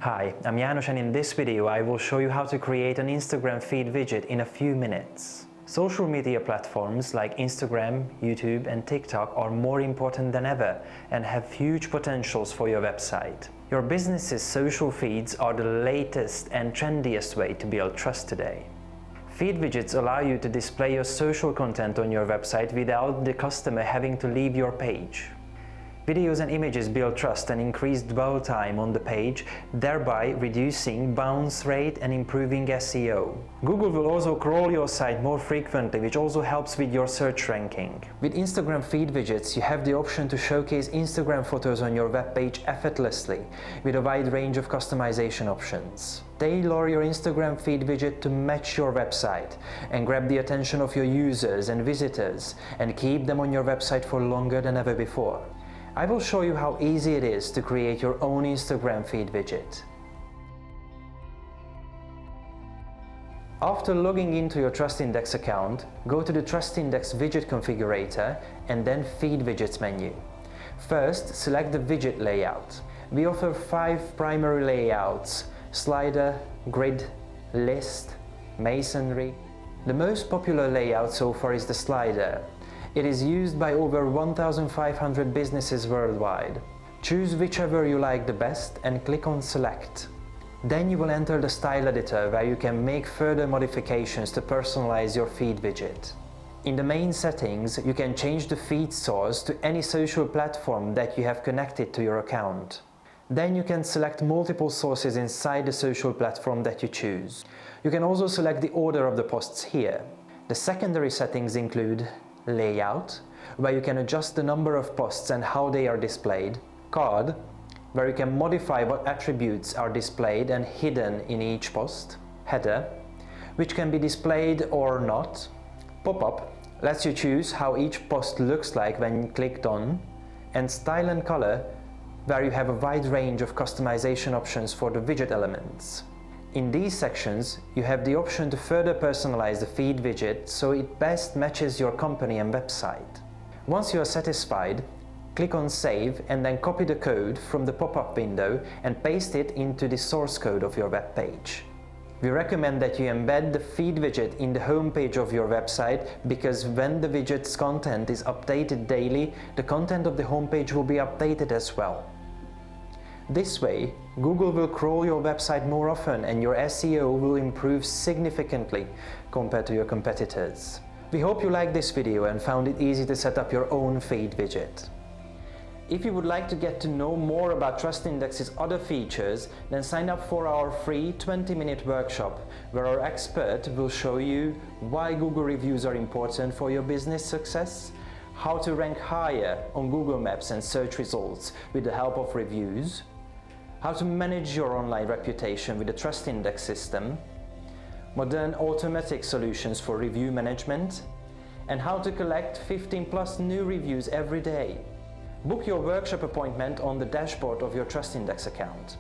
Hi, I'm Janos, and in this video I will show you how to create an Instagram feed widget in a few minutes. Social media platforms like Instagram, YouTube and TikTok are more important than ever and have huge potentials for your website. Your business's social feeds are the latest and trendiest way to build trust today. Feed widgets allow you to display your social content on your website without the customer having to leave your page. Videos and images build trust and increase dwell time on the page, thereby reducing bounce rate and improving SEO. Google will also crawl your site more frequently, which also helps with your search ranking. With Instagram feed widgets, you have the option to showcase Instagram photos on your web page effortlessly, with a wide range of customization options. Tailor your Instagram feed widget to match your website and grab the attention of your users and visitors and keep them on your website for longer than ever before. I will show you how easy it is to create your own Instagram feed widget. After logging into your TrustIndex account, go to the TrustIndex widget configurator and then Feed Widgets menu. First, select the widget layout. We offer 5 primary layouts: slider, grid, list, masonry. The most popular layout so far is the slider. It is used by over 1,500 businesses worldwide. Choose whichever you like the best and click on Select. Then you will enter the style editor, where you can make further modifications to personalize your feed widget. In the main settings, you can change the feed source to any social platform that you have connected to your account. Then you can select multiple sources inside the social platform that you choose. You can also select the order of the posts here. The secondary settings include Layout, where you can adjust the number of posts and how they are displayed. Card, where you can modify what attributes are displayed and hidden in each post. Header, which can be displayed or not. Pop-up lets you choose how each post looks like when clicked on. And Style and Color, where you have a wide range of customization options for the widget elements. In these sections, you have the option to further personalize the feed widget so it best matches your company and website. Once you are satisfied, click on Save and then copy the code from the pop-up window and paste it into the source code of your web page. We recommend that you embed the feed widget in the home page of your website, because when the widget's content is updated daily, the content of the home page will be updated as well. This way, Google will crawl your website more often and your SEO will improve significantly compared to your competitors. We hope you liked this video and found it easy to set up your own feed widget. If you would like to get to know more about TrustIndex's other features, then sign up for our free 20-minute workshop, where our expert will show you why Google reviews are important for your business success, how to rank higher on Google Maps and search results with the help of reviews, how to manage your online reputation with the TrustIndex system, modern automatic solutions for review management, and how to collect 15+ new reviews every day. Book your workshop appointment on the dashboard of your TrustIndex account.